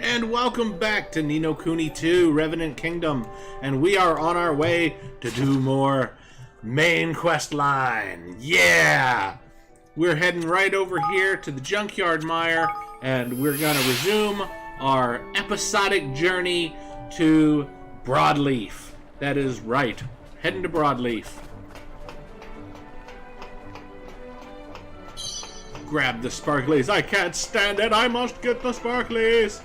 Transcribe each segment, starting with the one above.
And welcome back to No Kuni 2, Revenant Kingdom. And we are on our way to do more main quest line. Yeah! We're heading right over here to the Junkyard Mire, and we're going to resume our episodic journey to Broadleaf. That is right. Heading to Broadleaf. Grab the sparklies. I can't stand it. I must get the sparklies.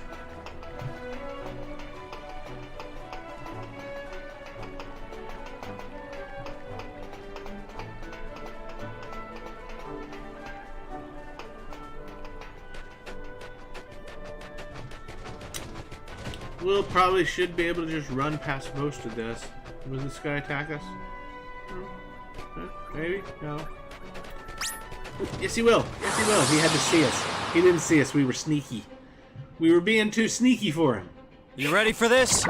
We'll probably should be able to just run past most of this. Will this guy attack us? Maybe? No. Yes, he will. Yes, he will. He had to see us. He didn't see us. We were sneaky. We were being too sneaky for him. You ready for this?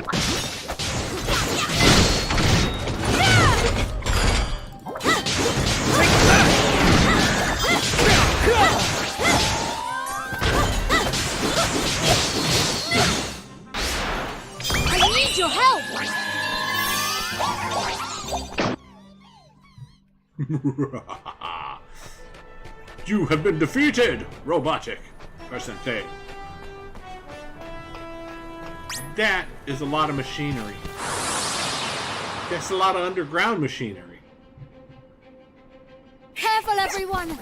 I need your help! You have been defeated, robotic person thing. That is a lot of machinery. That's a lot of underground machinery. Careful, everyone!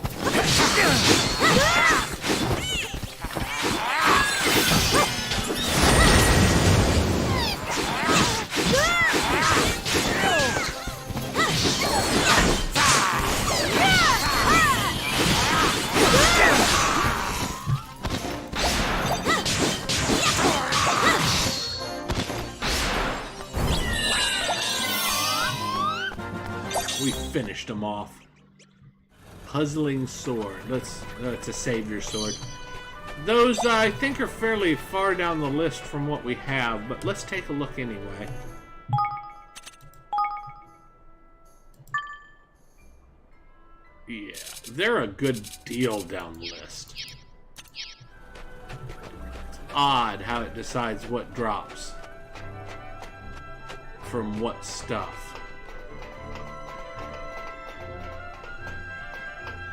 We finished him off. Puzzling sword. It's a savior sword. Those, I think, are fairly far down the list from what we have, but let's take a look anyway. Yeah, they're a good deal down the list. It's odd how it decides what drops from what stuff.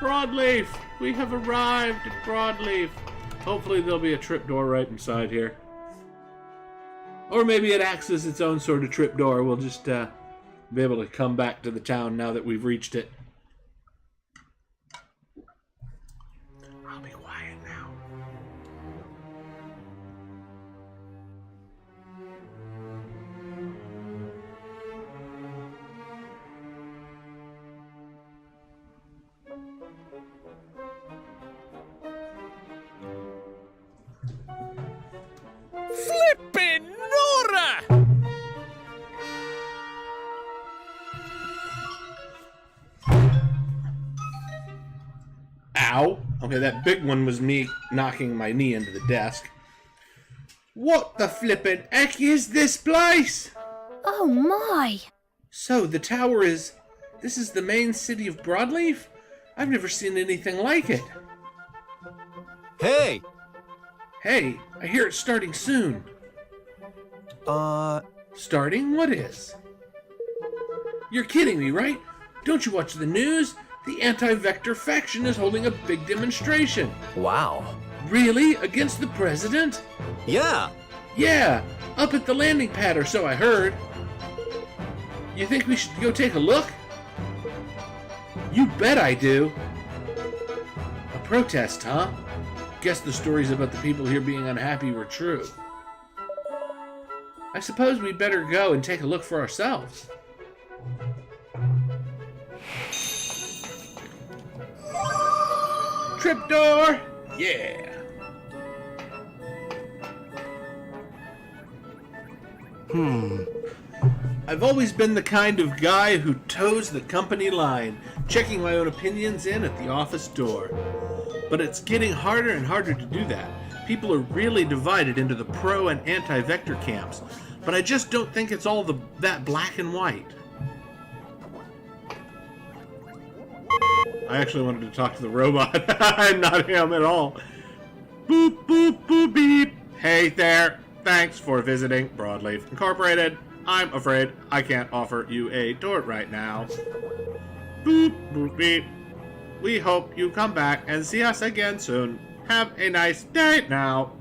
Broadleaf! We have arrived at Broadleaf. Hopefully there'll be a trapdoor right inside here. Or maybe it acts as its own sort of trapdoor. We'll just be able to come back to the town now that we've reached it. I'll be quiet now. Flippin' Nora! Ow. Okay, that big one was me knocking my knee into the desk. What the flippin' heck is this place? Oh my! So, the tower is... This is the main city of Broadleaf? I've never seen anything like it. Hey! Hey, I hear it's starting soon. Starting? What is? You're kidding me, right? Don't you watch the news? The anti-Vector faction is holding a big demonstration. Wow. Really? Against the president? Yeah. Yeah, up at the landing pad or so I heard. You think we should go take a look? You bet I do. A protest, huh? Guess the stories about the people here being unhappy were true. I suppose we'd better go and take a look for ourselves. Trapdoor! Yeah! I've always been the kind of guy who toes the company line, checking my own opinions in at the office door. But it's getting harder and harder to do that. People are really divided into the pro and anti-Vector camps, but I just don't think it's all that black and white. I actually wanted to talk to the robot. I'm not him at all. Boop, boop, boop, beep. Hey there, thanks for visiting Broadleaf Incorporated. I'm afraid I can't offer you a tour right now. Boop, boop, beep. We hope you come back and see us again soon. Have a nice day now.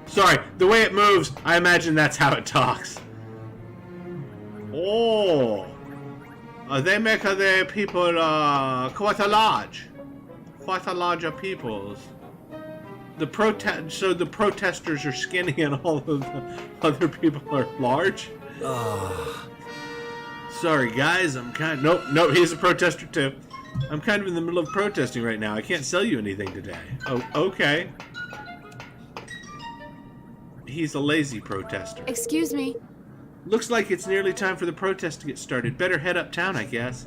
Sorry, the way it moves, I imagine that's how it talks. Oh. They make the people quite a large. Quite a large of peoples. The protesters are skinny and all of the other people are large? Sorry guys, I'm kind of... Nope, he's a protester too. I'm kind of in the middle of protesting right now. I can't sell you anything today. Oh, okay. He's a lazy protester. Excuse me. Looks like it's nearly time for the protest to get started. Better head uptown, I guess.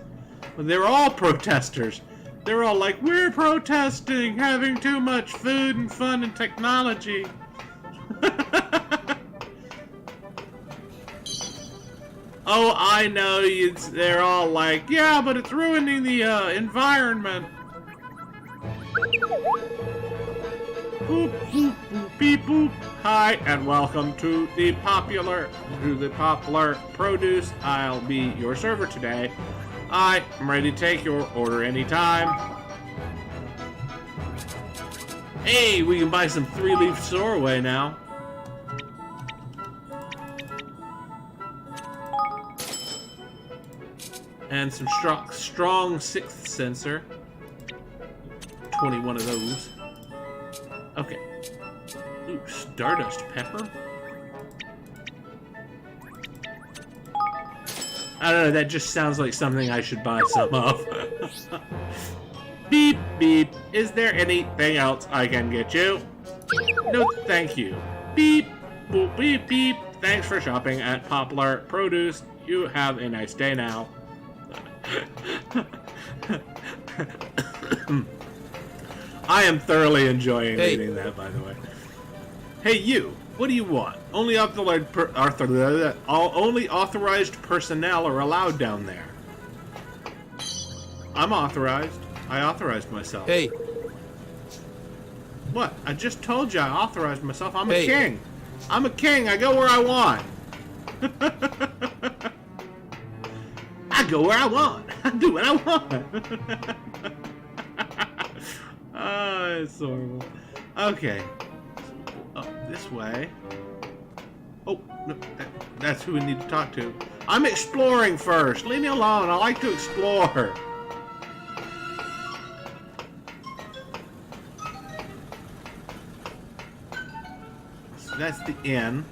Well, they're all protesters. They're all like, we're protesting, having too much food and fun and technology. Oh, I know. They're all like, yeah, but it's ruining the environment. Boop, boop, boop, beep, boop. Hi, and welcome to the popular produce. I'll be your server today. I am ready to take your order anytime. Hey, we can buy some 3-leaf soarway now. And some strong 6th sensor. 21 of those. Okay. Ooh, Stardust Pepper? I don't know, that just sounds like something I should buy some of. Beep, beep. Is there anything else I can get you? No, thank you. Beep, boop, beep, beep. Thanks for shopping at Popular Produce. You have a nice day now. I am thoroughly enjoying reading that, by the way. Hey, you. What do you want? Only authorized personnel are allowed down there. I'm authorized. I authorized myself. Hey. What? I just told you I authorized myself. I'm a king. I'm a king. I go where I want. I go where I want. I do what I want. Oh, it's horrible. Okay. Up this way. Oh, no, that's who we need to talk to. I'm exploring first. Leave me alone. I like to explore. So that's the inn.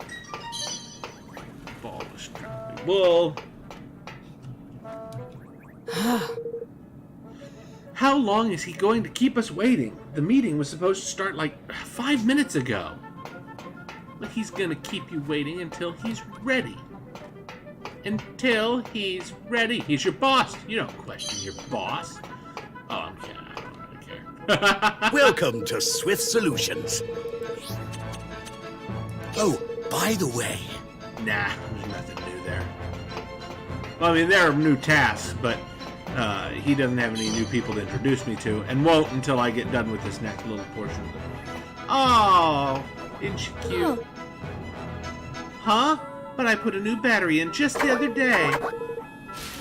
Ball of striped wool. How long is he going to keep us waiting? The meeting was supposed to start like 5 minutes ago. But he's gonna keep you waiting until he's ready. Until he's ready. He's your boss. You don't question your boss. Oh, I'm kidding. I don't really care. Welcome to Swift Solutions. Oh, by the way. Nah, there's nothing new there. Well, I mean, there are new tasks, but he doesn't have any new people to introduce me to, and won't until I get done with this next little portion of it. Oh, isn't she cute? Huh? But I put a new battery in just the other day.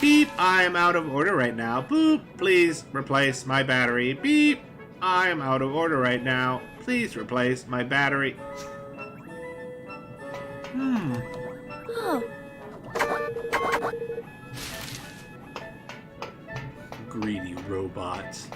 Beep, I am out of order right now. Boop, please replace my battery. Beep, I am out of order right now. Please replace my battery. Oh. Greedy robots.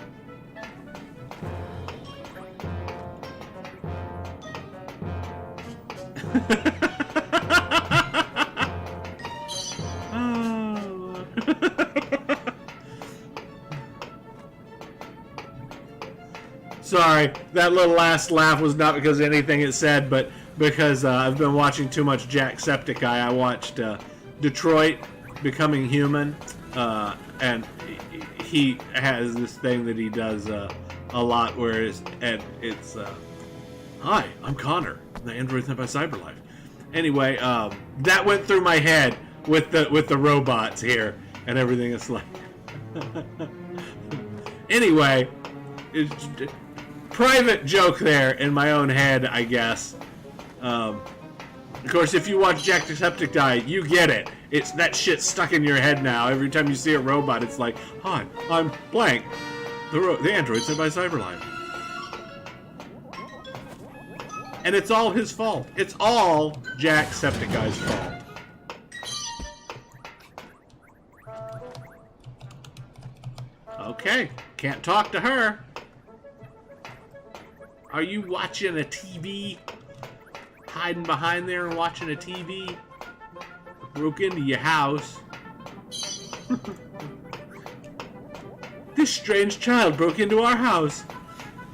Sorry, that little last laugh was not because of anything it said, but because I've been watching too much Jacksepticeye. I watched Detroit Becoming Human, and he has this thing that he does a lot where it's hi, I'm Connor, the android sent by Cyberlife. Anyway, that went through my head with the robots here and everything. It's like anyway, it's private joke there in my own head, I guess. Of course, if you watch Jacksepticeye, you get it. It's that shit stuck in your head now. Every time you see a robot, it's like, hi, I'm blank. The android said by Cyberlife. And it's all his fault. It's all Jacksepticeye's fault. Okay, can't talk to her. Are you watching a TV? Hiding behind there and watching a TV? Broke into your house. This strange child broke into our house.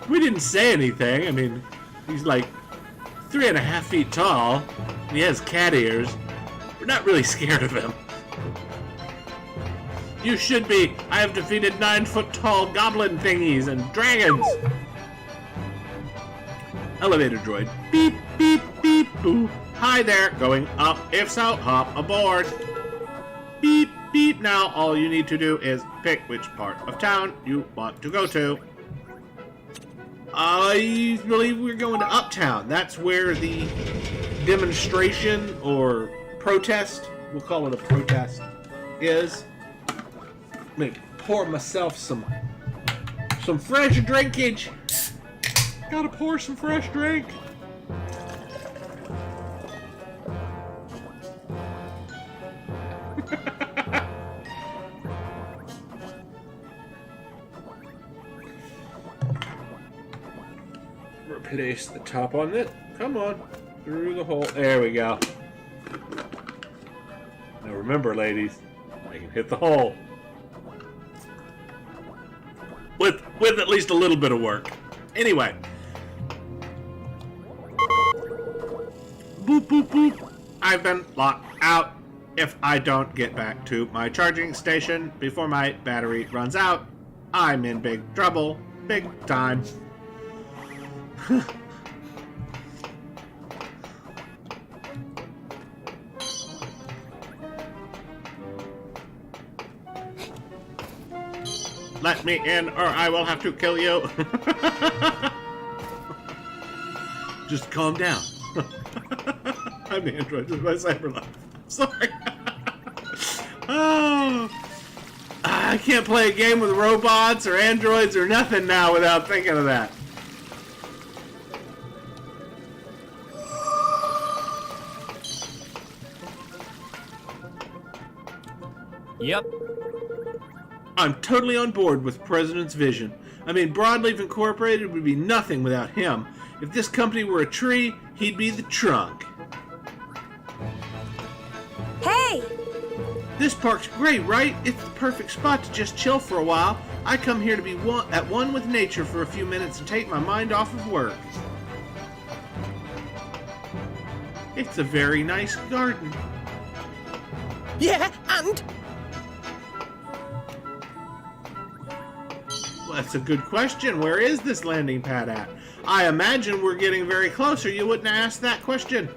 We didn't say anything. I mean, he's like 3.5 feet tall. He has cat ears. We're not really scared of him. You should be. I have defeated 9-foot-tall goblin thingies and dragons. Elevator droid. Beep, beep, beep, boo. Hi there. Going up. If so, hop aboard. Beep, beep. Now all you need to do is pick which part of town you want to go to. I believe we're going to Uptown. That's where the demonstration or protest, we'll call it a protest, is. Let me pour myself some fresh drinkage. Gotta pour some fresh drink. Replace the top on it. Come on. Through the hole. There we go. Now remember, ladies, I can hit the hole. With at least a little bit of work. Anyway. Boop, boop, boop. I've been locked out. If I don't get back to my charging station before my battery runs out, I'm in big trouble. Big time. Let me in or I will have to kill you. Just calm down. I'm the android with my cyberlife. Sorry. Oh, I can't play a game with robots or androids or nothing now without thinking of that. Yep. I'm totally on board with President's vision. I mean, Broadleaf Incorporated would be nothing without him. If this company were a tree, he'd be the trunk. Hey! This park's great, right? It's the perfect spot to just chill for a while. I come here to be at one with nature for a few minutes and take my mind off of work. It's a very nice garden. Yeah, and Well, that's a good question. Where is this landing pad at? I imagine we're getting very close, or you wouldn't ask that question.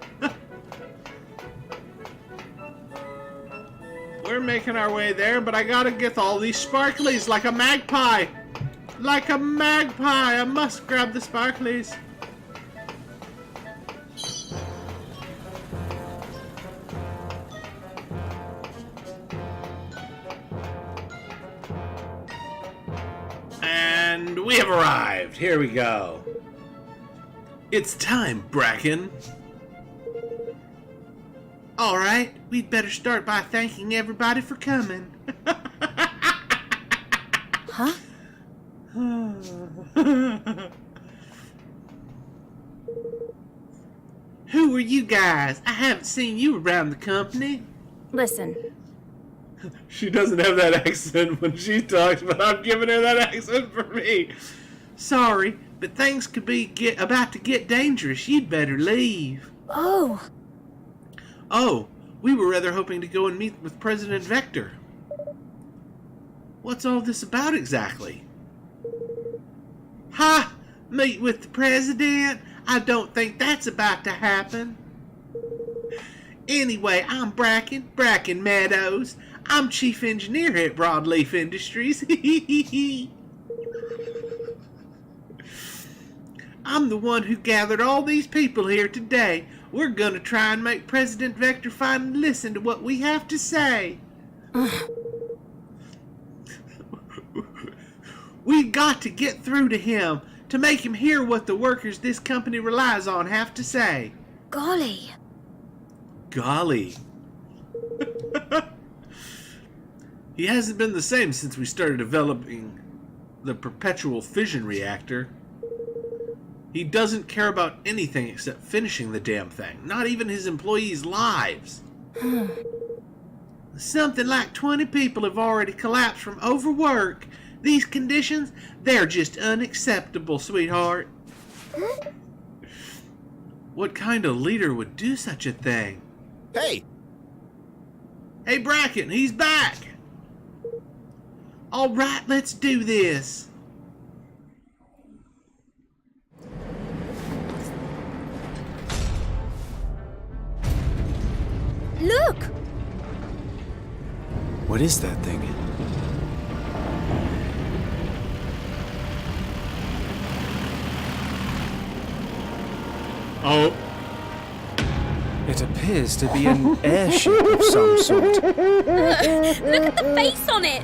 We're making our way there, but I gotta get all these sparklies like a magpie. Like a magpie, I must grab the sparklies. And we have arrived. Here we go. It's time, Bracken. All right, we'd better start by thanking everybody for coming. Huh? Who are you guys? I haven't seen you around the company. Listen, She doesn't have that accent when she talks, but I'm giving her that accent for me. Sorry, but things could be about to get dangerous. You'd better leave. oh, Oh, we were rather hoping to go and meet with President Vector. What's all this about exactly? Ha! Meet with the president? I don't think that's about to happen. Anyway, I'm Bracken Meadows. I'm chief engineer here at Broadleaf Industries. I'm the one who gathered all these people here today. We're gonna try and make President Vector finally listen to what we have to say. We got to get through to him to make him hear what the workers this company relies on have to say. Golly. Golly. He hasn't been the same since we started developing the perpetual fission reactor. He doesn't care about anything except finishing the damn thing. Not even his employees' lives. Something like 20 people have already collapsed from overwork. These conditions, they're just unacceptable, sweetheart. What kind of leader would do such a thing? Hey! Hey, Bracken, he's back! All right, let's do this. Look! What is that thing? Oh. It appears to be an airship of some sort. Look at the face on it!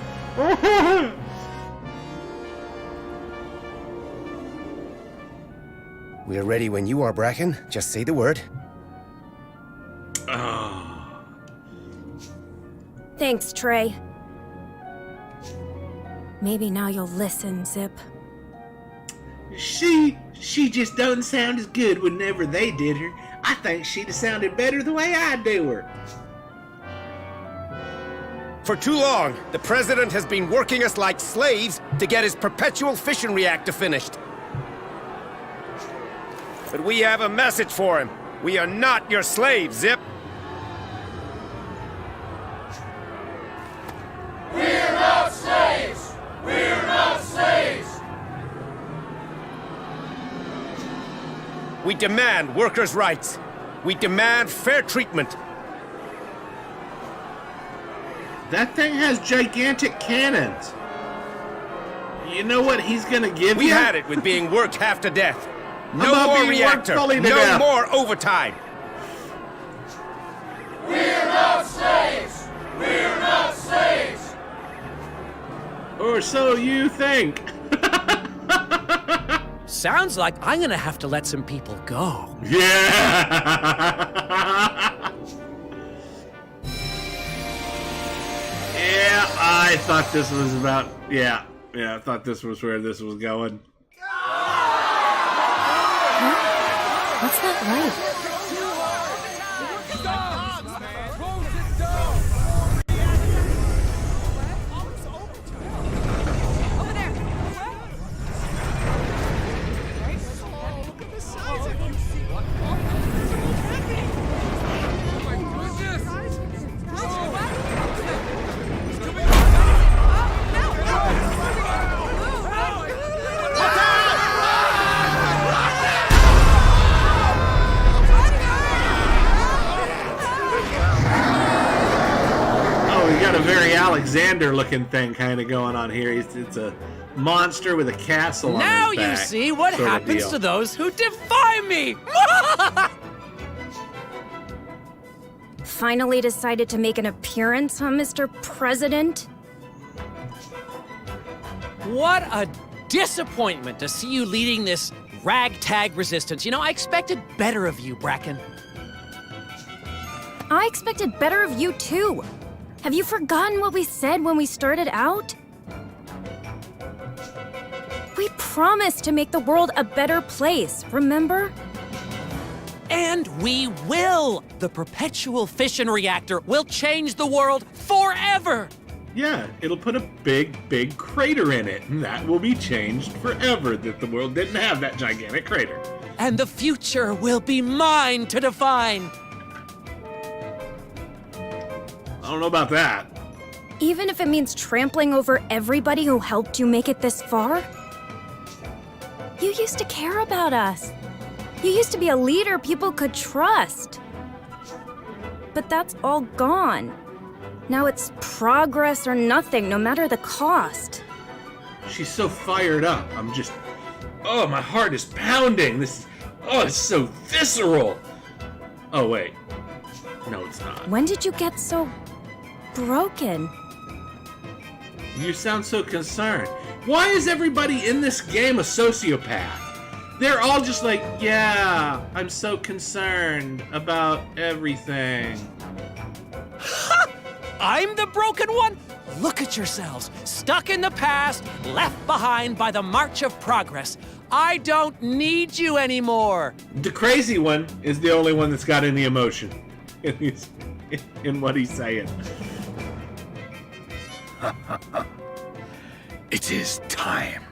We're ready when you are, Bracken. Just say the word. Thanks, Trey. Maybe now you'll listen, Zip. She just doesn't sound as good whenever they did her. I think she'd have sounded better the way I do her. For too long, the President has been working us like slaves to get his perpetual fission reactor finished. But we have a message for him. We are not your slaves, Zip. We're not slaves! We're not slaves! We demand workers' rights. We demand fair treatment. That thing has gigantic cannons. You know what he's gonna give We you? had it with being worked half to death. No about more being worked reactor. fully to No death? more overtime. We're not slaves! We're not slaves! Or so you think. Sounds like I'm gonna have to let some people go. Yeah. Yeah, I thought this was about. Yeah, I thought this was where this was going. What's that light? Got a very Alexander-looking thing kind of going on here. It's a monster with a castle Now on his back. you see what sort of happens deal. to those who defy me! Finally decided to make an appearance, huh, Mr. President? What a disappointment to see you leading this ragtag resistance. You know, I expected better of you, Bracken. I expected better of you, too. Have you forgotten what we said when we started out? We promised to make the world a better place, remember? And we will! The perpetual fission reactor will change the world forever! Yeah, it'll put a big crater in it, and that will be changed forever, that the world didn't have that gigantic crater. And the future will be mine to define! I don't know about that. Even if it means trampling over everybody who helped you make it this far? You used to care about us. You used to be a leader people could trust. But that's all gone. Now it's progress or nothing, no matter the cost. She's so fired up. Oh, my heart is pounding. It's so visceral. Oh, wait. No, it's not. When did you get so broken? You sound so concerned. Why is everybody in this game a sociopath? They're all just like, yeah, I'm so concerned about everything. I'm the broken one? Look at yourselves, stuck in the past, left behind by the march of progress. I don't need you anymore. The crazy one is the only one that's got any emotion in what he's saying. It is time.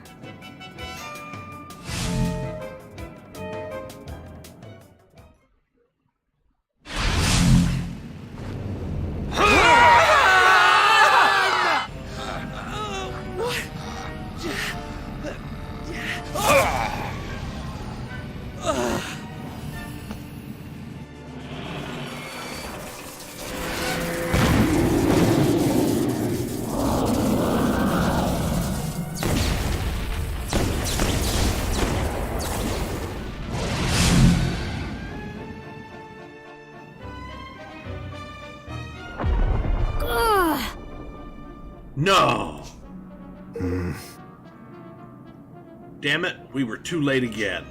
Ugh. No! Damn it, we were too late again.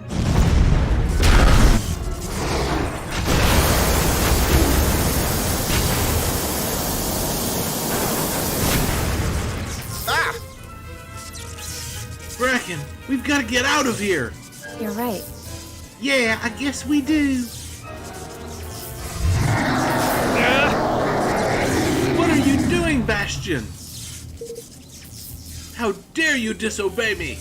Ah! Bracken, we've got to get out of here! You're right. Yeah, I guess we do. What are you doing, Bastion? How dare you disobey me?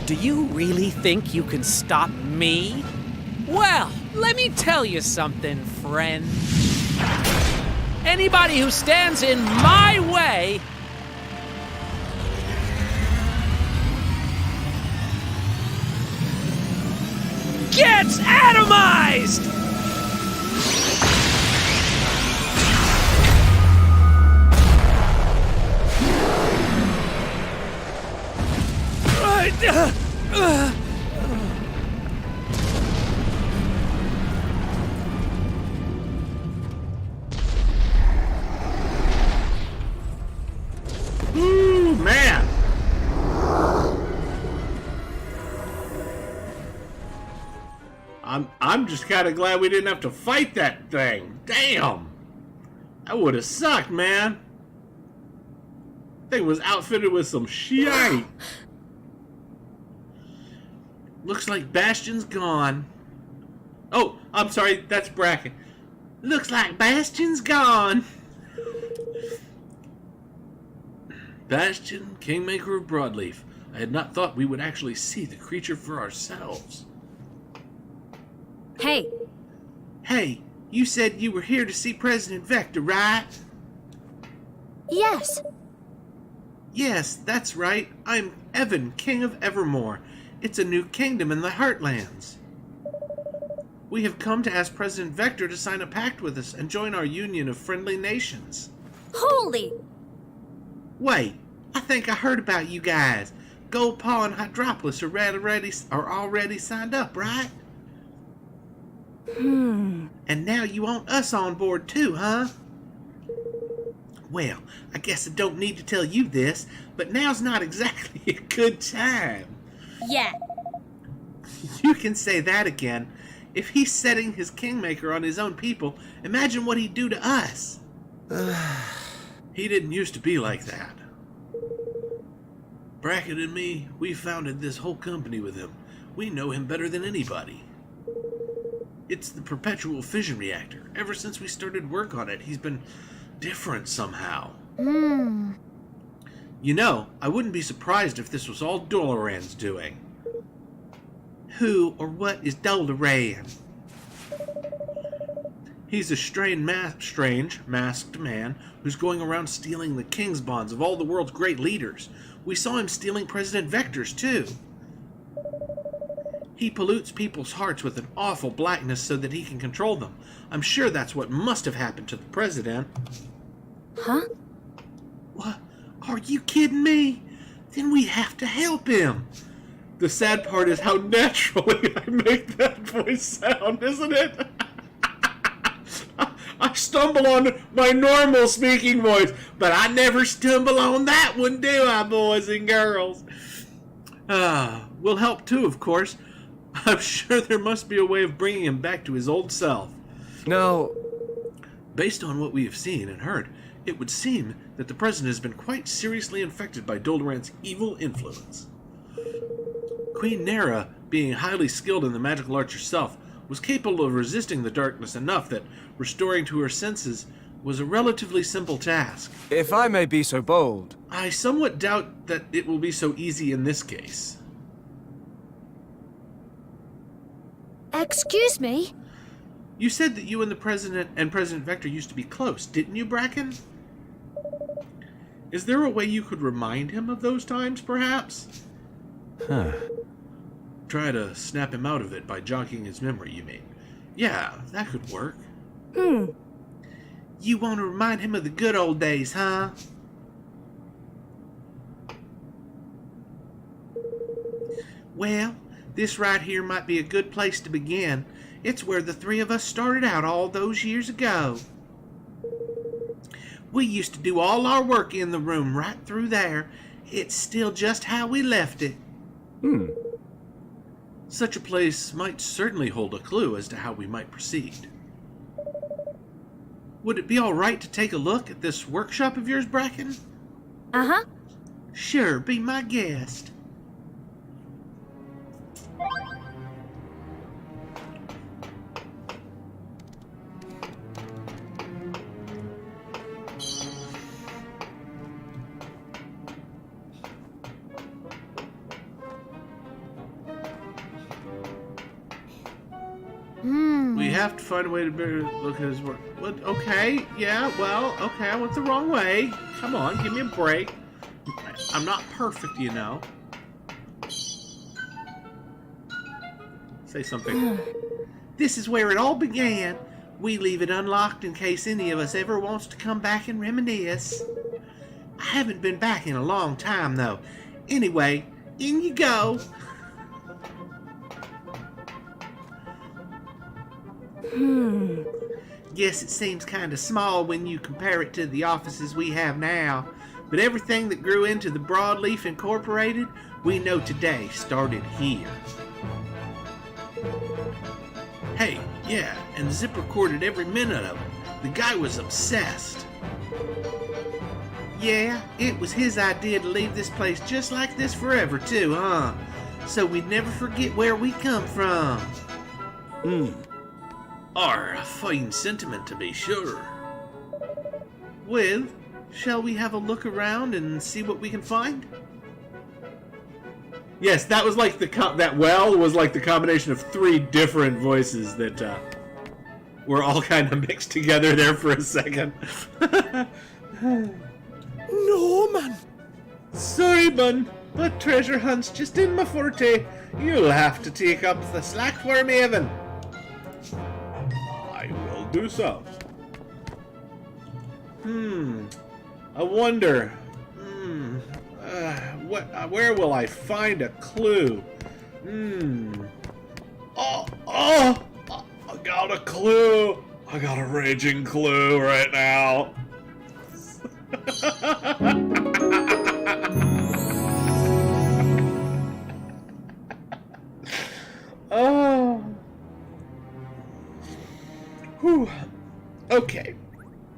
Do you really think you can stop me? Well, let me tell you something, friend. Anybody who stands in my way gets atomized! Ooh, man! I'm just kind of glad we didn't have to fight that thing. Damn! That would have sucked, man. Thing was outfitted with some shite. Looks like Bastion's gone. Oh, I'm sorry, that's Bracken. Looks like Bastion's gone. Bastion, Kingmaker of Broadleaf. I had not thought we would actually see the creature for ourselves. Hey, Hey, you said you were here to see President Vector, right? yes. Yes, that's right. I'm Evan, King of Evermore. It's a new kingdom in the Heartlands. We have come to ask President Vector to sign a pact with us and join our union of friendly nations. Holy! Wait, I think I heard about you guys. Goldpaw and Hydropolis are already signed up, right? And now you want us on board too, huh? Well, I guess I don't need to tell you this, but now's not exactly a good time. Yeah. You can say that again. If he's setting his kingmaker on his own people, imagine what he'd do to us. He didn't used to be like that. Bracken and me, we founded this whole company with him. We know him better than anybody. It's the perpetual fission reactor. Ever since we started work on it, he's been different somehow. You know, I wouldn't be surprised if this was all Doloran's doing. Who or what is Doldoran? He's a strange masked man who's going around stealing the king's bonds of all the world's great leaders. We saw him stealing President Vector's, too. He pollutes people's hearts with an awful blackness so that he can control them. I'm sure that's what must have happened to the president. Huh? What? Are you kidding me? Then we have to help him. The sad part is how naturally I make that voice sound, isn't it? I stumble on my normal speaking voice, but I never stumble on that one, do I, boys and girls? We'll help too, of course. I'm sure there must be a way of bringing him back to his old self. Now, based on what we have seen and heard, it would seem that the president has been quite seriously infected by Doldoran's evil influence. Queen Nera, being highly skilled in the magical arts herself, was capable of resisting the darkness enough that restoring to her senses was a relatively simple task. if I may be so bold, I somewhat doubt that it will be so easy in this case. Excuse me? You said that you and the president and President Vector used to be close, didn't you, Bracken? Is there a way you could remind him of those times, perhaps? Try to snap him out of it by jogging his memory, you mean? Yeah, that could work. You want to remind him of the good old days, huh? Well, this right here might be a good place to begin. It's where the three of us started out all those years ago. We used to do all our work in the room right through there. It's still just how we left it. Such a place might certainly hold a clue as to how we might proceed. Would it be all right to take a look at this workshop of yours, Bracken? Uh-huh. Sure, be my guest. We have to find a way to better look at his work. What? Okay, yeah, well, okay, I went the wrong way. Come on, give me a break. I'm not perfect, you know. Say something. This is where it all began. We leave it unlocked in case any of us ever wants to come back and reminisce. I haven't been back in a long time, though. Anyway, in you go. Guess it seems kind of small when you compare it to the offices we have now, but everything that grew into the Broadleaf Incorporated we know today started here. Hey, yeah, and Zip recorded every minute of it. The guy was obsessed. Yeah, it was his idea to leave this place just like this forever too, huh? So we'd never forget where we come from. A fine sentiment, to be sure. Well, shall we have a look around and see what we can find? Yes, that was like that well was like the combination of three different voices that were all kind of mixed together there for a second. Norman! Sorry, bun, but treasure hunt's just in my forte. You'll have to take up the slack for me, Evan. I will do so. I wonder. Where will I find a clue? Oh! I got a clue. I got a raging clue right now. Oh. Whew. Okay.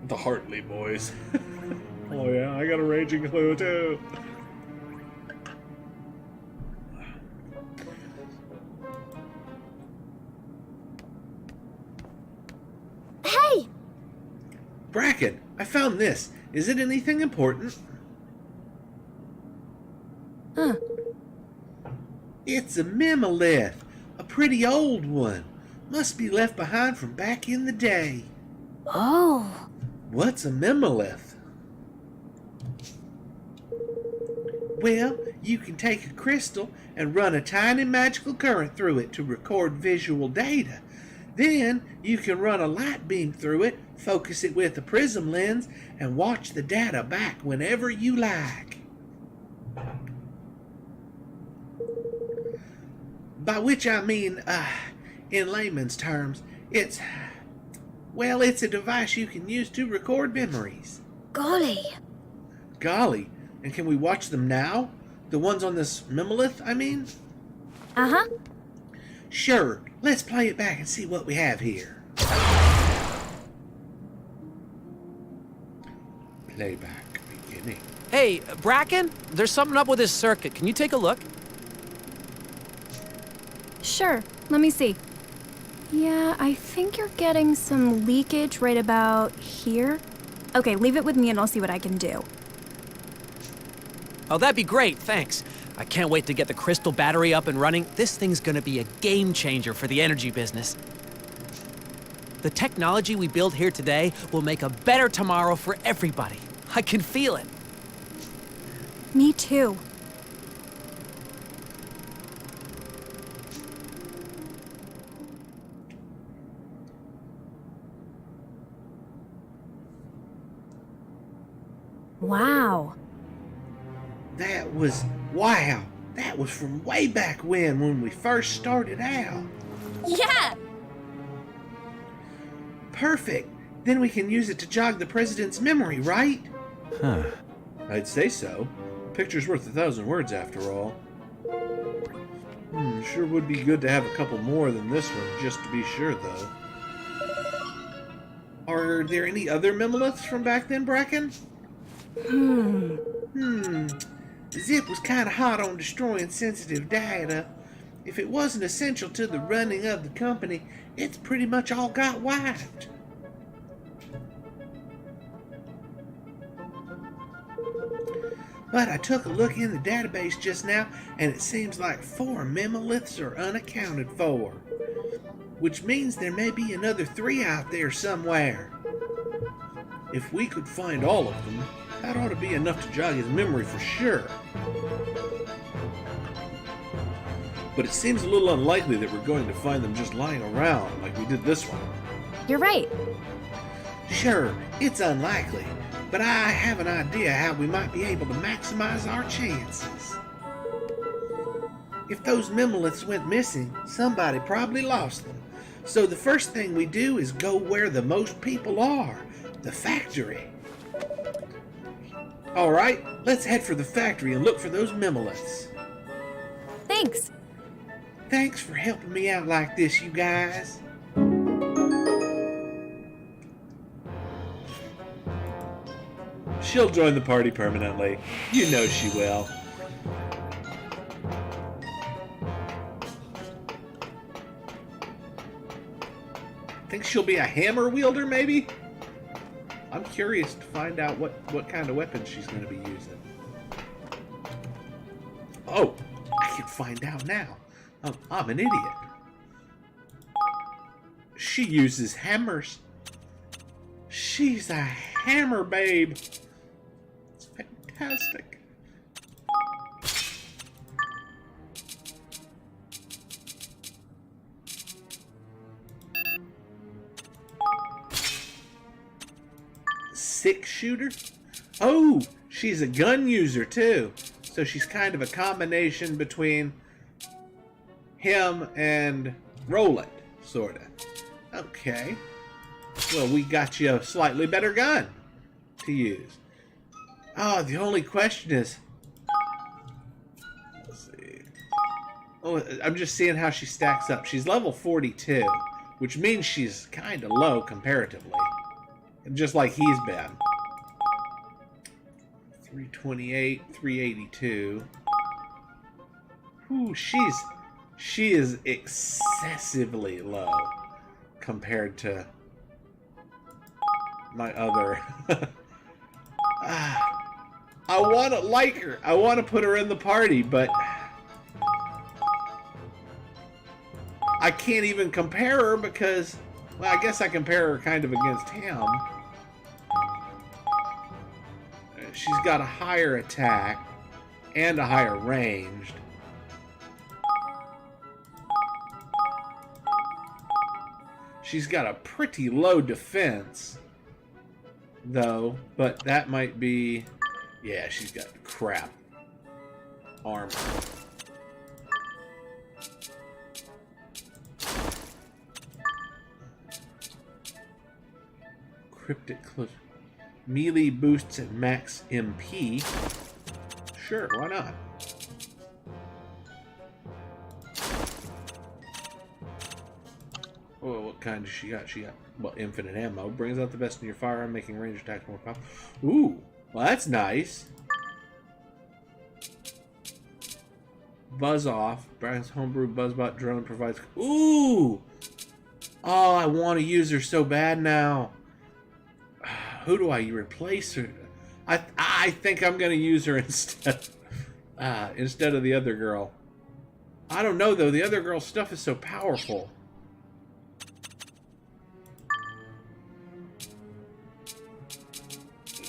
The Hartley boys. Oh yeah, I got a raging clue too. Hey! Bracken, I found this. Is it anything important? It's a memolith. pretty old one. Must be left behind from back in the day. Oh. What's a memolith? Well, you can take a crystal and run a tiny magical current through it to record visual data. Then you can run a light beam through it, focus it with a prism lens, and watch the data back whenever you like. By which I mean, in layman's terms, it's a device you can use to record memories. Golly. Golly, and can we watch them now? The ones on this memolith, I mean? Uh-huh. Sure, let's play it back and see what we have here. Playback beginning. Hey, Bracken, there's something up with this circuit. Can you take a look? Sure. Let me see. Yeah, I think you're getting some leakage right about here. Okay, leave it with me and I'll see what I can do. Oh, that'd be great, thanks. I can't wait to get the crystal battery up and running. This thing's gonna be a game changer for the energy business. The technology we build here today will make a better tomorrow for everybody. I can feel it. Me too. Wow. Wow. That was from way back when we first started out. Yeah! Perfect. Then we can use it to jog the president's memory, right? Huh. I'd say so. A picture's worth 1,000 words after all. Sure would be good to have a couple more than this one, just to be sure, though. Are there any other memoliths from back then, Bracken? Zip was kind of hot on destroying sensitive data. If it wasn't essential to the running of the company, it's pretty much all got wiped. But I took a look in the database just now, and it seems like 4 memoliths are unaccounted for. Which means there may be another 3 out there somewhere. If we could find all of them, that ought to be enough to jog his memory for sure. But it seems a little unlikely that we're going to find them just lying around like we did this one. You're right. Sure, it's unlikely, but I have an idea how we might be able to maximize our chances. If those memoliths went missing, somebody probably lost them. So the first thing we do is go where the most people are, the factory. Alright, let's head for the factory and look for those memoliths. Thanks. Thanks for helping me out like this, you guys. She'll join the party permanently. You know she will. Think she'll be a hammer wielder, maybe? I'm curious to find out what kind of weapon she's going to be using. Oh, I can find out now. I'm an idiot. She uses hammers. She's a hammer babe. It's fantastic. Six-shooter? Oh, she's a gun user too. So she's kind of a combination between him and Roland, sorta. Okay. Well, we got you a slightly better gun to use. Oh, the only question is... Let's see. Oh, I'm just seeing how she stacks up. She's level 42, which means she's kind of low comparatively. Just like he's been. 328, 382. Ooh, she is excessively low compared to my other. I want to like her. I want to put her in the party, but I can't even compare her because, well, I guess I compare her kind of against him. She's got a higher attack and a higher ranged. She's got a pretty low defense, though, but that might be... Yeah, she's got crap armor. Cryptic close. Melee boosts at max MP. Sure, why not? Oh, what kind does she got? She got, well, infinite ammo. Brings out the best in your firearm, making range attacks more powerful. Ooh, well, that's nice. Buzz off. Brian's homebrew buzzbot drone provides... Ooh! Oh, I want to use her so bad now. Who do I replace her? I think I'm going to use her instead of the other girl. I don't know, though. The other girl's stuff is so powerful.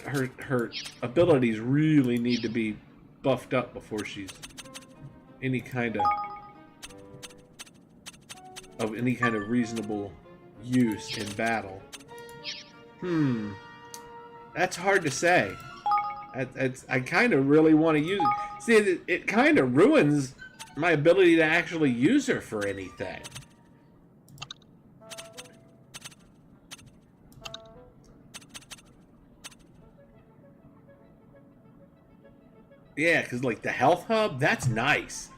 Her abilities really need to be buffed up before she's any kind of reasonable use in battle. That's hard to say. I kind of really want to use it. See, it kind of ruins my ability to actually use her for anything. Yeah, because like the health hub, that's nice.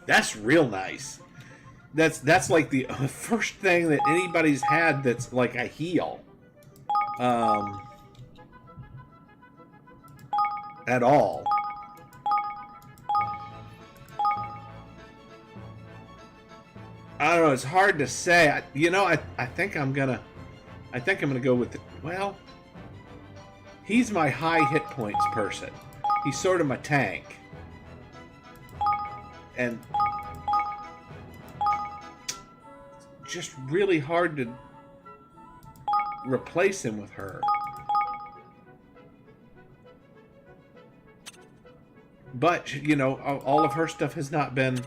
That's real nice. That's like the first thing that anybody's had that's like a heal. At all. I don't know, it's hard to say. I think I'm gonna go with the, well, he's my high hit points person. He's sort of my tank. And just really hard to replace him with her. But, you know, all of her stuff has not been...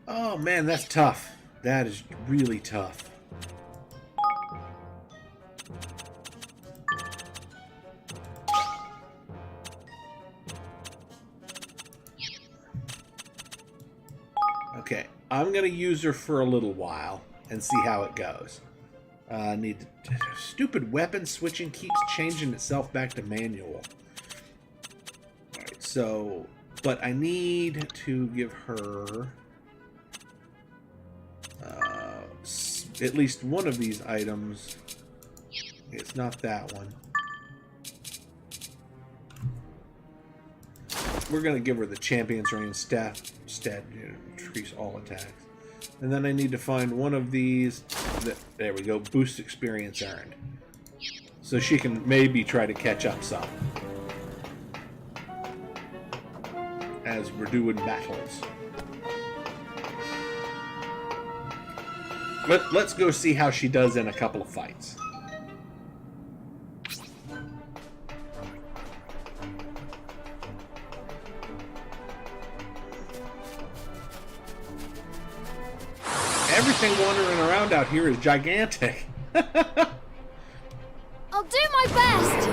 Oh, man, that's tough. That is really tough. Okay, I'm going to use her for a little while and see how it goes. Stupid weapon switching keeps changing itself back to manual. Alright, so... But I need to give her... at least one of these items. It's not that one. We're going to give her the Champion's Reign instead, increase all attacks. And then I need to find one of these that, there we go, boost experience earned. So she can maybe try to catch up some as we're doing battles. Let's go see how she does in a couple of fights. Everything wandering around out here is gigantic. I'll do my best!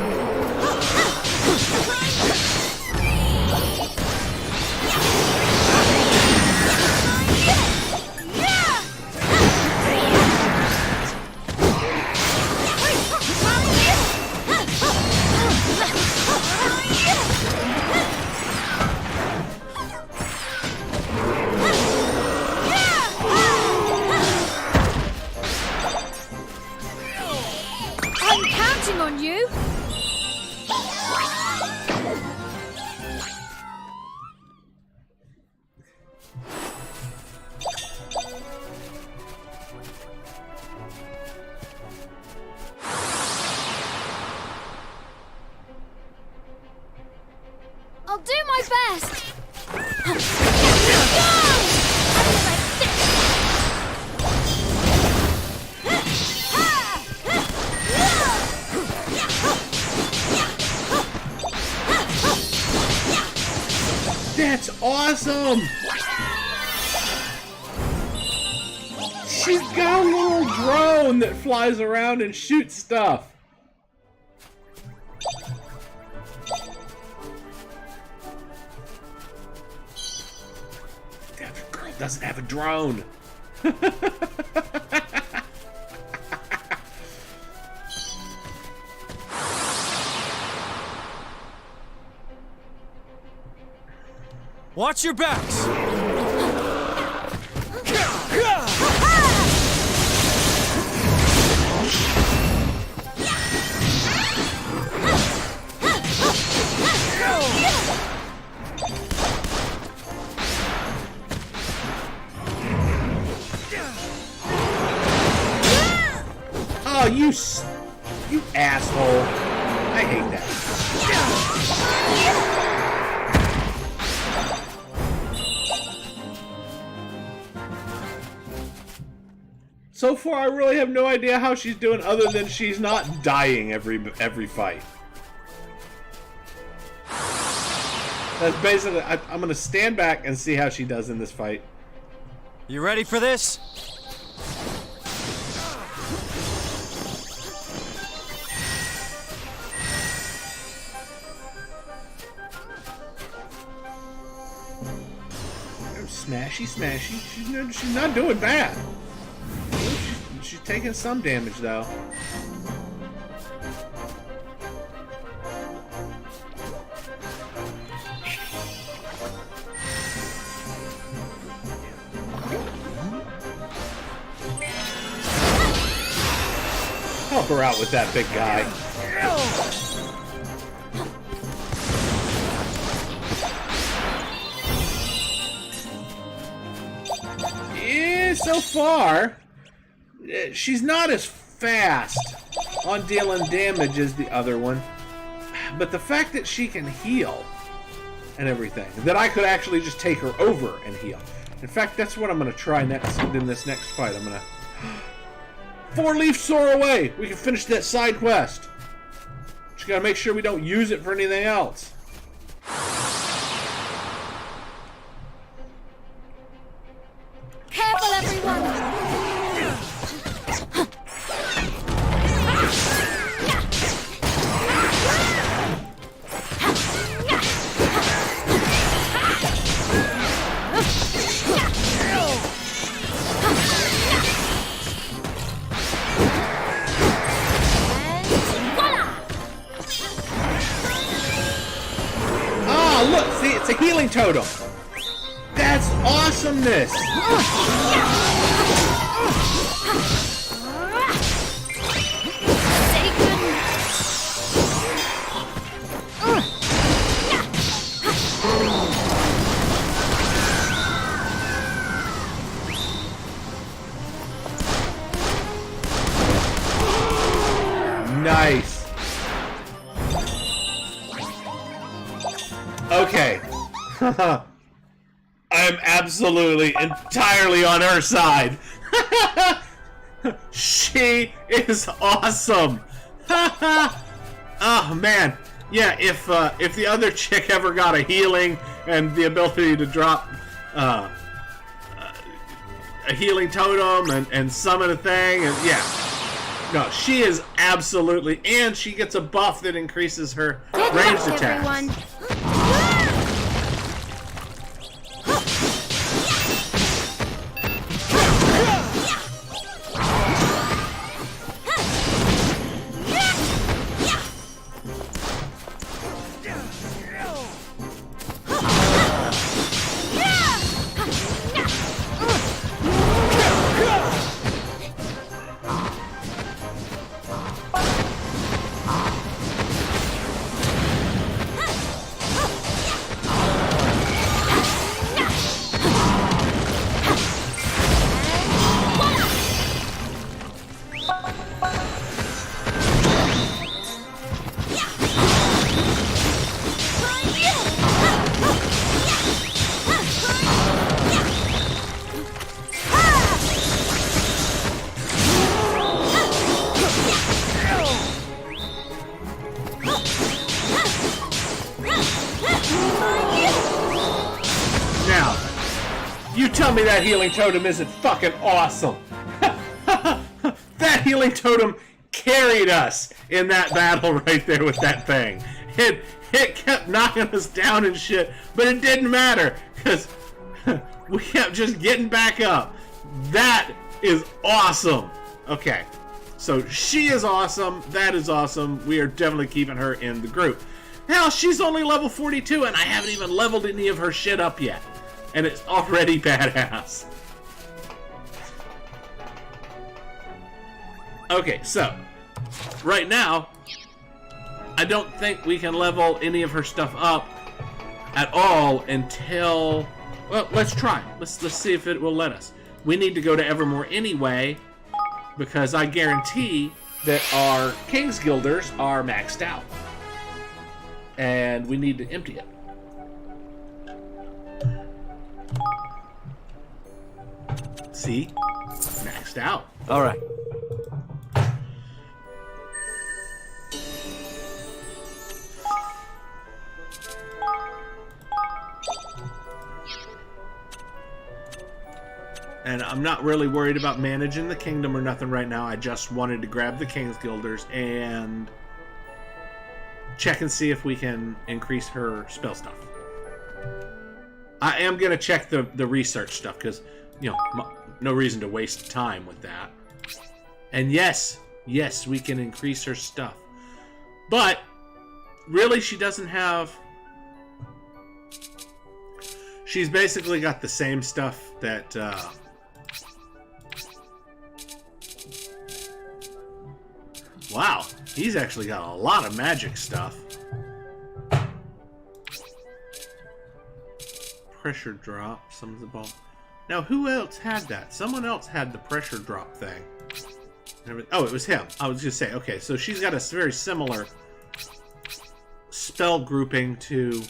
I'm counting on you! I'll do my best. That's awesome! She's got a little drone that flies around and shoots stuff. That girl doesn't have a drone. Watch your backs! Oh, you asshole. I hate that. So far, I really have no idea how she's doing other than she's not dying every fight. That's basically... I'm going to stand back and see how she does in this fight. You ready for this? Smashy, smashy. She's not doing bad. She's taking some damage, though. Help her out with that big guy. So far, she's not as fast on dealing damage as the other one, but the fact that she can heal and everything, that I could actually just take her over and heal. In fact, that's what I'm going to try next in this next fight. I'm going to... 4-leaf soar away! We can finish that side quest. Just got to make sure we don't use it for anything else. Careful, everyone! Ah, look! See, it's a healing totem! That's awesomeness! Nice. Okay. I'm absolutely, entirely on her side. She is awesome. Oh man, yeah. If the other chick ever got a healing and the ability to drop a healing totem and summon a thing, and yeah, no, she is absolutely, and she gets a buff that increases her ranged attacks. Everyone. You tell me that healing totem isn't fucking awesome. That healing totem carried us in that battle right there with that thing. It kept knocking us down and shit, but it didn't matter because we kept just getting back up. That is awesome. Okay, so she is awesome. That is awesome. We are definitely keeping her in the group. Hell, she's only level 42 and I haven't even leveled any of her shit up yet. And it's already badass. Okay, so right now, I don't think we can level any of her stuff up at all until, well, let's try. Let's see if it will let us. We need to go to Evermore anyway, because I guarantee that our King's Guilders are maxed out. And we need to empty it. See? Maxed out. All right. And I'm not really worried about managing the kingdom or nothing right now. I just wanted to grab the King's Guilders and check and see if we can increase her spell stuff. I am going to check the research stuff because, you know, no reason to waste time with that. And yes, we can increase her stuff. But really, she doesn't have... She's basically got the same stuff that... Wow, he's actually got a lot of magic stuff. Pressure drop, some of the ball. Now, who else had that? Someone else had the pressure drop thing. Oh, it was him. I was just saying, okay, so she's got a very similar spell grouping to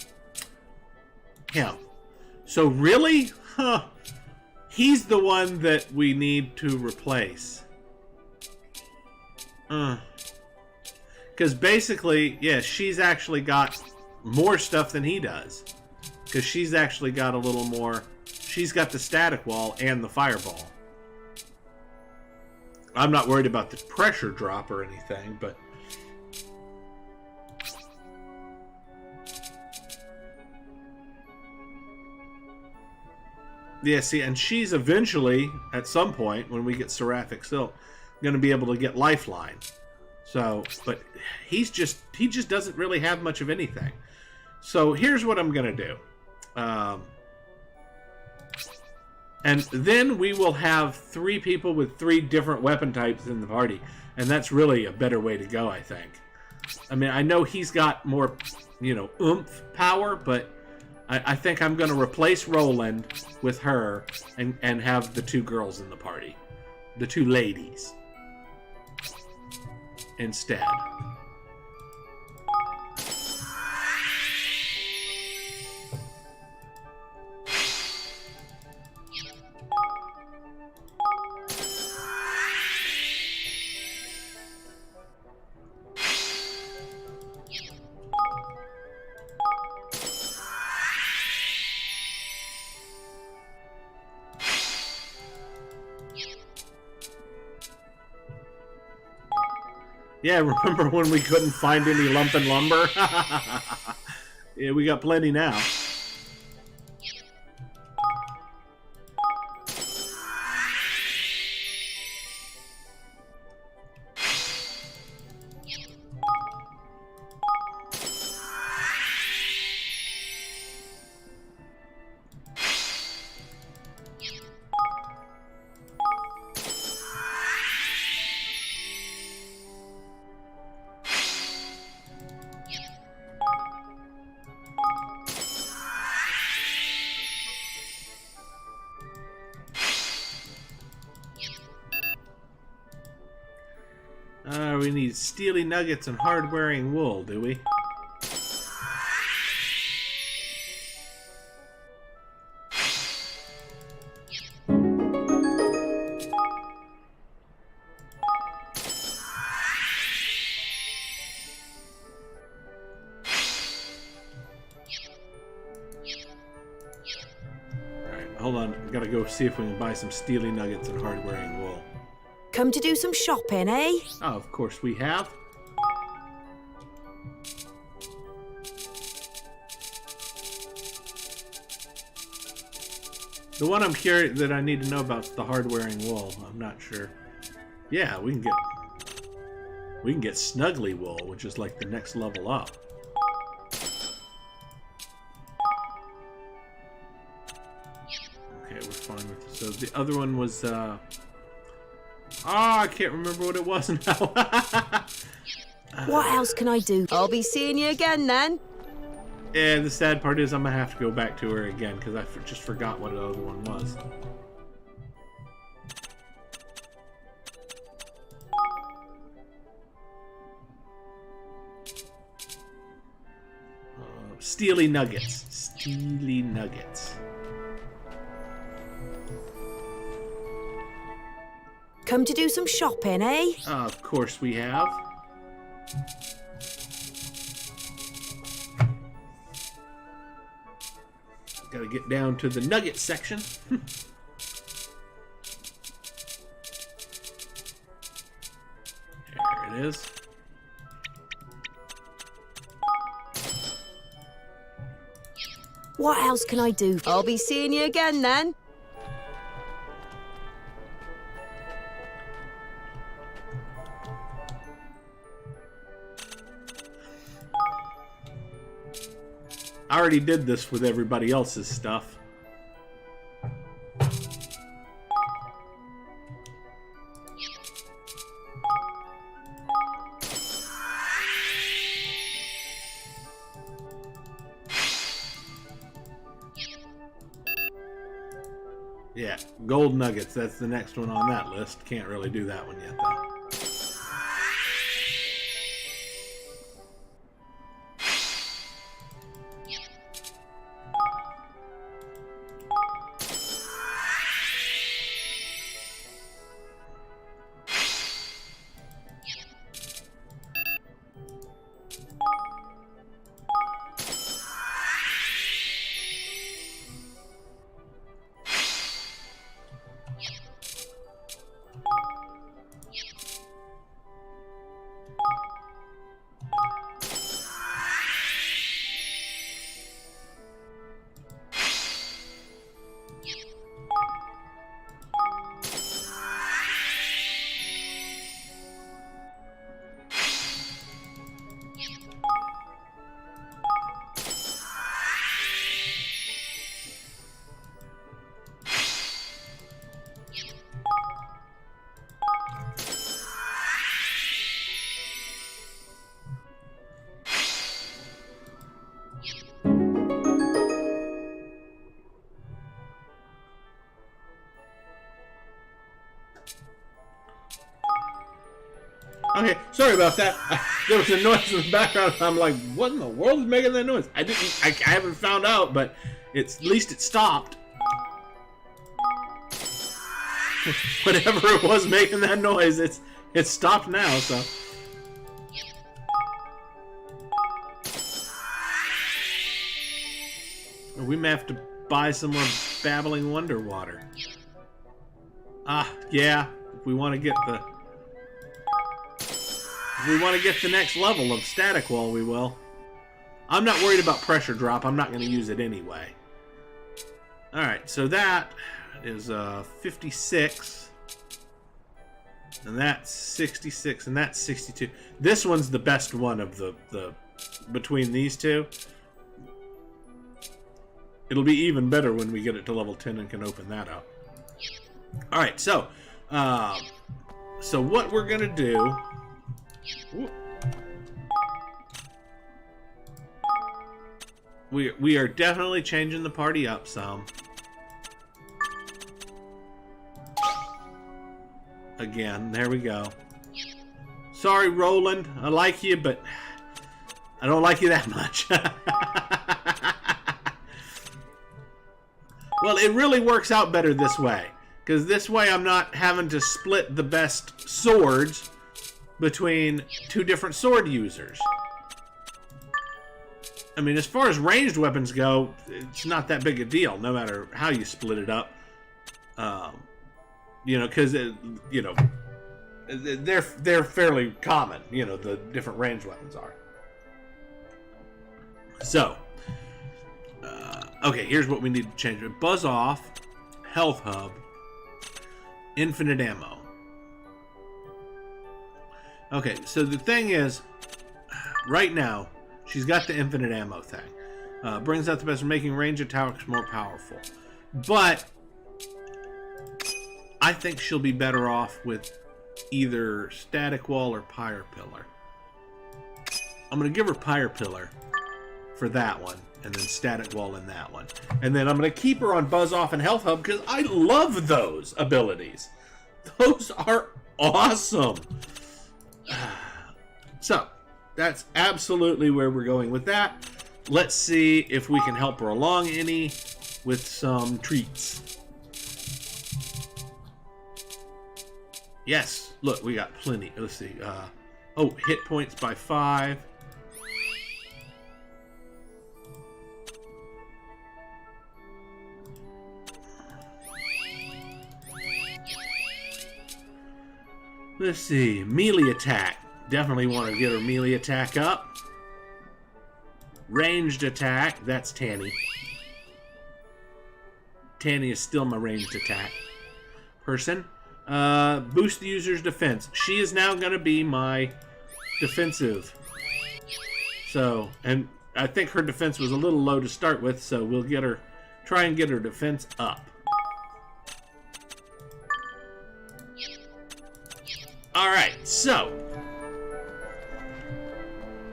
him. So really? Huh. He's the one that we need to replace. Because basically, yeah, she's actually got more stuff than he does. Because she's actually got a little more... She's got the static wall and the fireball. I'm not worried about the pressure drop or anything, but... Yeah, see, and she's eventually, at some point, when we get Seraphic Silk, going to be able to get Lifeline. So, but he just doesn't really have much of anything. So here's what I'm going to do. And then we will have 3 people with 3 different weapon types in the party. And that's really a better way to go, I think. I mean, I know he's got more, you know, oomph power, but I think I'm going to replace Roland with her and have the 2 girls in the party. The 2 ladies. Instead. Yeah, remember when we couldn't find any lumpen lumber? Yeah, we got plenty now. We need steely nuggets and hard-wearing wool, do we? Alright, hold on. Gotta go see if we can buy some steely nuggets and hard-wearing wool. Come to do some shopping, eh? Oh, of course we have. The one I'm curious that I need to know about is the hard-wearing wool. I'm not sure. Yeah, we can get snuggly wool, which is like the next level up. Okay, we're fine with this. So the other one was I can't remember what it was now. What else can I do? I'll be seeing you again then. Yeah, the sad part is I'm gonna have to go back to her again because I just forgot what the other one was. Steely nuggets. Steely nuggets. Come to do some shopping, eh? Of course we have. Gotta get down to the nugget section. There it is. What else can I do? I'll be seeing you again then. I already did this with everybody else's stuff. Yeah, gold nuggets. That's the next one on that list. Can't really do that one yet, though. Okay, sorry about that. There was a noise in the background. I'm like, what in the world is making that noise? I haven't found out, but at least it stopped. Whatever it was making that noise, it's stopped now. So. We may have to buy some more babbling wonder water. Yeah. If we want to get the next level of static wall, we will. I'm not worried about pressure drop. I'm not going to use it anyway. Alright, so that is 56. And that's 66. And that's 62. This one's the best one of the between these two. It'll be even better when we get it to level 10 and can open that up. Alright, so what we're going to do... We are definitely changing the party up some. Again, there we go. Sorry, Roland. I like you, but I don't like you that much. Well, it really works out better this way. Because this way I'm not having to split the best swords between two different sword users. I mean, as far as ranged weapons go, it's not that big a deal, no matter how you split it up. You know, because you know, they're fairly common. You know, the different ranged weapons are. So, okay, here's what we need to change: buzz off, health hub, infinite ammo. Okay, so the thing is, right now, she's got the infinite ammo thing. Brings out the best, making range attacks more powerful. But I think she'll be better off with either static wall or pyre pillar. I'm going to give her pyre pillar for that one, and then static wall in that one. And then I'm going to keep her on buzz off and health hub because I love those abilities. Those are awesome. So, that's absolutely where we're going with that. Let's see if we can help her along any with some treats. Yes, look, we got plenty. Let's see. Oh, hit points by 5. Let's see. Melee attack. Definitely want to get her melee attack up. Ranged attack. That's Tanny. Tanny is still my ranged attack person. Boost the user's defense. She is now going to be my defensive. So, and I think her defense was a little low to start with, so we'll get her, try and get her defense up. Alright, so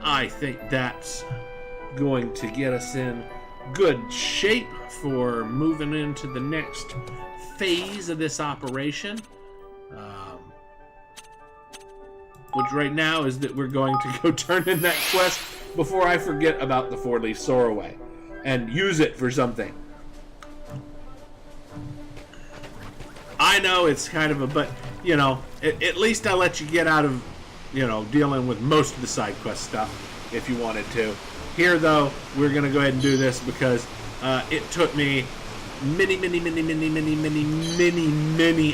I think that's going to get us in good shape for moving into the next phase of this operation. Which right now is that we're going to go turn in that quest before I forget about the 4-leaf Sorroway and use it for something. I know it's kind of a, but you know, at least I let you get out of, you know, dealing with most of the side quest stuff if you wanted to. Here though, we're gonna go ahead and do this because it took me many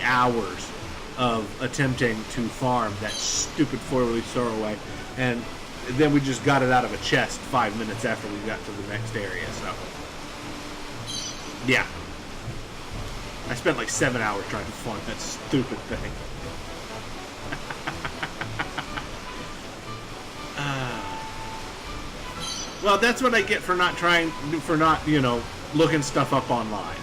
hours of attempting to farm that stupid 4-leaf Sorroway, and then we just got it out of a chest 5 minutes after we got to the next area. So yeah, I spent like 7 hours trying to farm that stupid thing. Well, that's what I get for not, you know, looking stuff up online.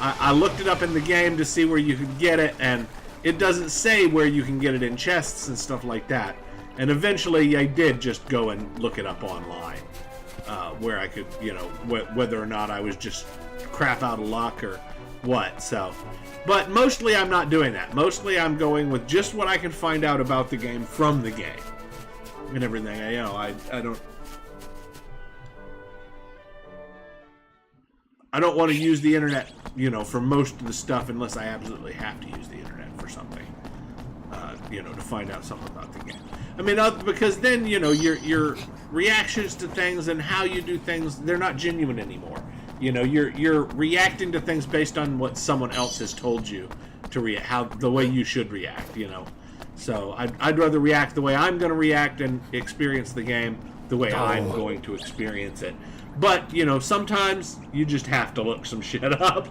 I looked it up in the game to see where you could get it, and it doesn't say where you can get it in chests and stuff like that. And eventually I did just go and look it up online, where I could, you know, whether or not I was just crap out of luck or what. So, but mostly I'm not doing that. Mostly I'm going with just what I can find out about the game from the game and everything. You know, I don't want to use the internet, you know, for most of the stuff unless I absolutely have to use the internet for something, you know, to find out something about the game. I mean, because then, you know, your reactions to things and how you do things, they're not genuine anymore. You know, you're reacting to things based on what someone else has told you to react, the way you should react, you know. So I'd rather react the way I'm going to react and experience the game the way I'm going to experience it. But, you know, sometimes you just have to look some shit up.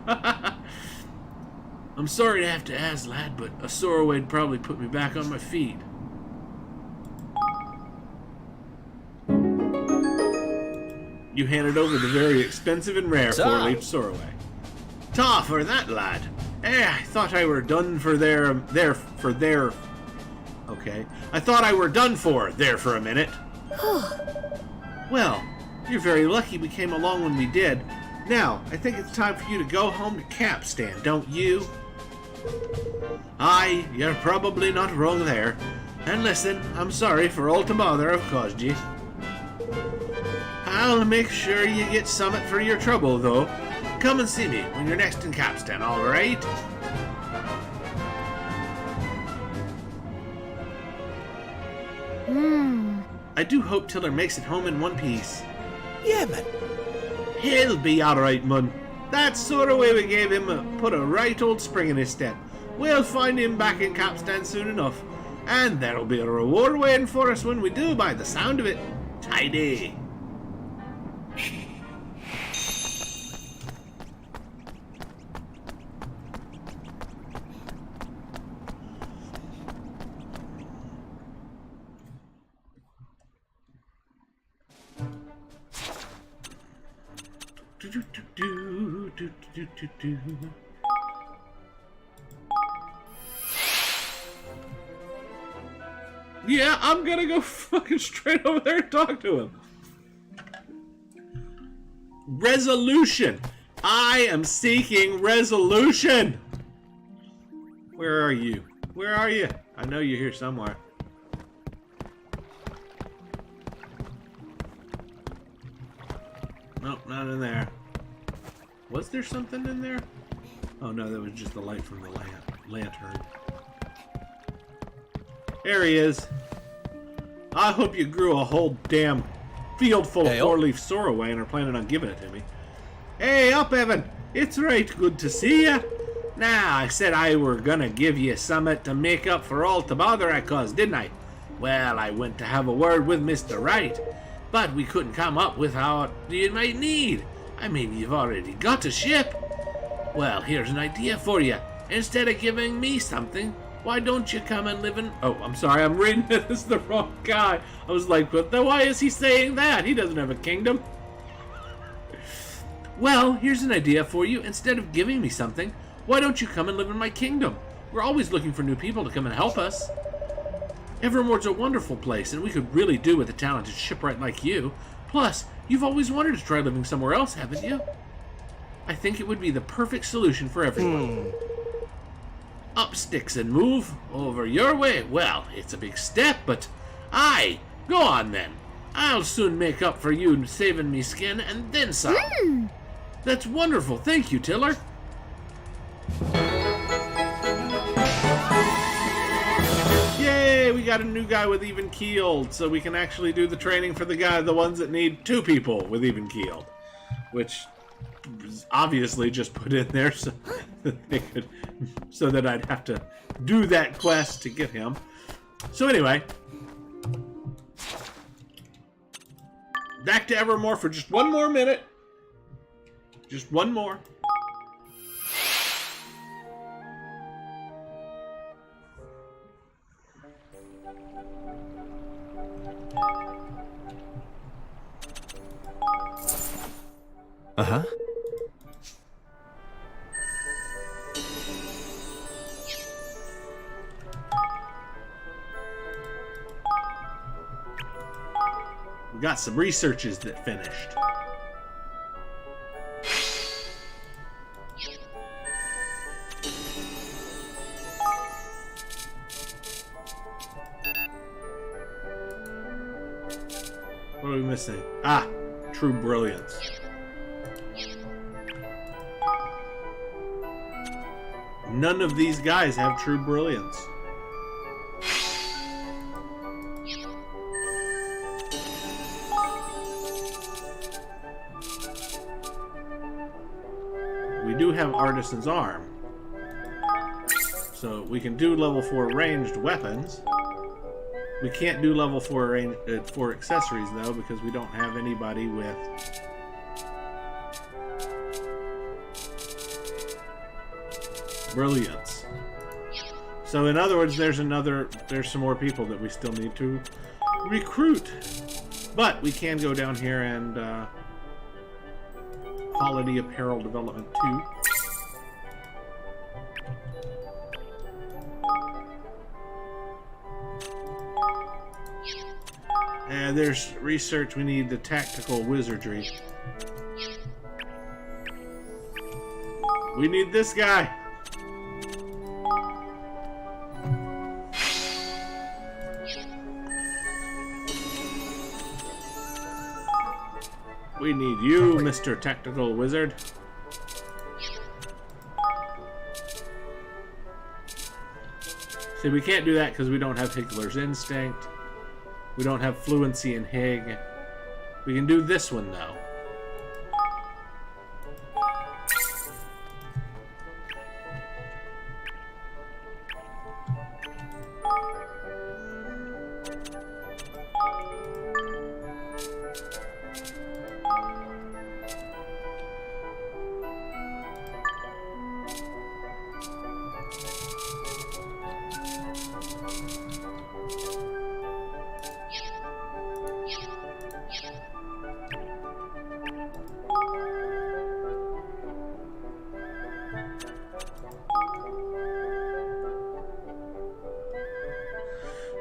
I'm sorry to have to ask, lad, but a Sorroway'd probably put me back on my feet. You handed over the very expensive and rare 4-leaf Sorroway. Ta for that, lad. I thought I were done for Okay. I thought I were done for there for a minute. Well, you're very lucky we came along when we did. Now, I think it's time for you to go home to Capstan, don't you? Aye, you're probably not wrong there. And listen, I'm sorry for all the bother I've caused you. I'll make sure you get summit for your trouble, though. Come and see me when you're next in Capstan, alright? I do hope Tiller makes it home in one piece. Yeah, man. He'll be alright, mun. That sort of way we gave him put a right old spring in his step. We'll find him back in Capstan soon enough. And there'll be a reward waiting for us when we do, by the sound of it. Tidy. Yeah, I'm gonna go fucking straight over there and talk to him. Resolution. I am seeking resolution. Where are you? Where are you? I know you're here somewhere. Nope, not in there. Was there something in there? Oh no, that was just the light from the lantern. There he is. I hope you grew a whole damn field full of four-leaf sorroway and are planning on giving it to me. Hey, up, Evan. It's right good to see ya. Now, I said I were gonna give you summit to make up for all the bother I caused, didn't I? Well, I went to have a word with Mr. Wright, but we couldn't come up with how you might need. I mean, you've already got a ship. Well, here's an idea for you. Instead of giving me something, why don't you come and live in... Oh, I'm sorry, I'm reading this is the wrong guy. I was like, what the... Why is he saying that? He doesn't have a kingdom. Well, here's an idea for you. Instead of giving me something, why don't you come and live in my kingdom? We're always looking for new people to come and help us. Evermore's a wonderful place, and we could really do with a talented shipwright like you. Plus, you've always wanted to try living somewhere else, haven't you? I think it would be the perfect solution for everyone. Up sticks and move over your way. Well, it's a big step, but aye, go on then. I'll soon make up for you saving me skin and then some. That's wonderful. Thank you, Tiller. Yay, we got a new guy with even keeled, so we can actually do the training for the ones that need 2 people with even keeled, which was obviously just put in there so that they could, so that I'd have to do that quest to get him. So anyway, back to Evermore for just one more minute. Just one more. Uh-huh. We got some researches that finished. What are we missing? Ah, true brilliance. None of these guys have true brilliance. We do have Artisan's Arm. So we can do level 4 ranged weapons. We can't do level 4 accessories though, because we don't have anybody with brilliance. So in other words, there's some more people that we still need to recruit. But we can go down here and Quality Apparel Development 2. And there's research. We need the tactical wizardry. We need this guy. We need you, Mr. Tactical Wizard. See, we can't do that because we don't have Higgler's Instinct. We don't have Fluency in Hig. We can do this one, though.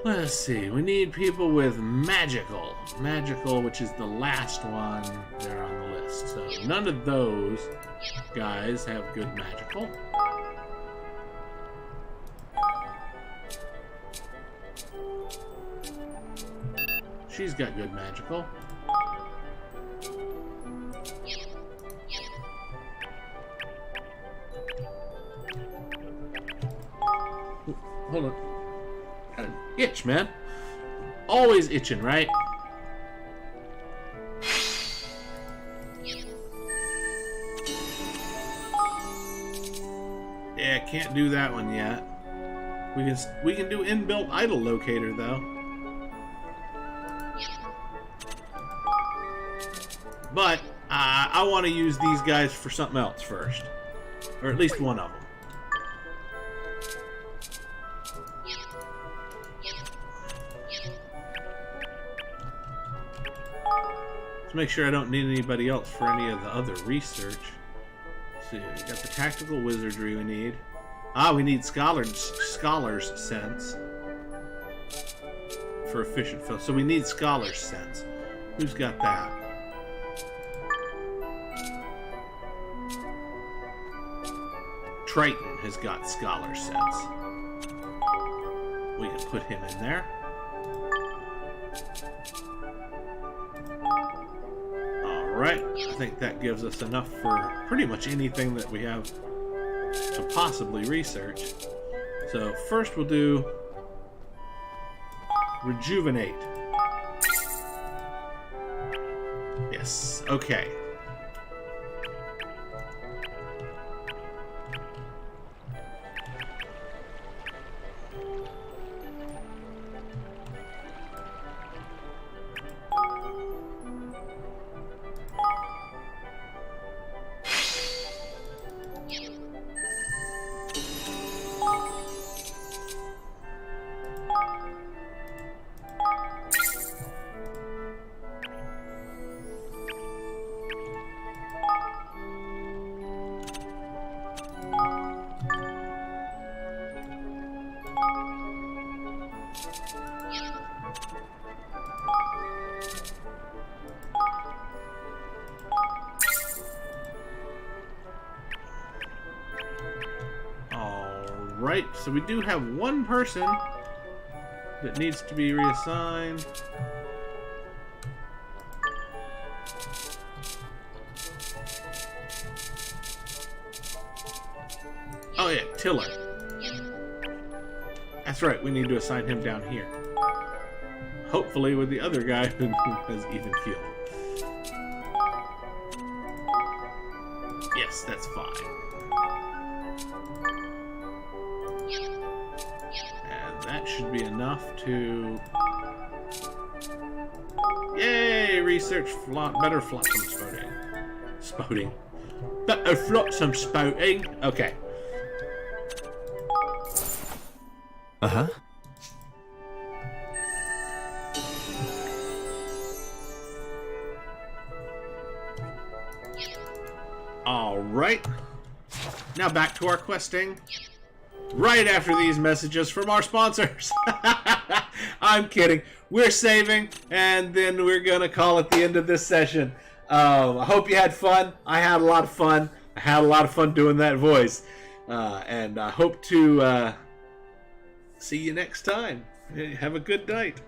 Let's see, we need people with magical. Magical, which is the last one there on the list. So none of those guys have good magical. She's got good magical. Hold on. Got an itch, man. Always itching, right? Yeah, can't do that one yet. We can do inbuilt idle locator though. But I want to use these guys for something else first, or at least one of them. Let's make sure I don't need anybody else for any of the other research. Let's see, we got the tactical wizardry we need. We need scholar's sense for efficient fill. So we need scholar's sense. Who's got that? Triton has got scholar's sense. We can put him in there. Alright, I think that gives us enough for pretty much anything that we have to possibly research. So first we'll do rejuvenate. Yes, okay. Right, so we do have one person that needs to be reassigned. Oh yeah, Tiller. That's right, we need to assign him down here. Hopefully with the other guy who has even keeled. Yes, that's fine. That should be enough to... Yay! Research better flotsam spouting. Spouting. Better flotsam spouting. Okay. Uh-huh. Alright. Now back to our questing. Right after these messages from our sponsors. I'm kidding. We're saving, and then we're going to call it the end of this session. I hope you had fun. I had a lot of fun. I had a lot of fun doing that voice. And I hope to see you next time. Have a good night.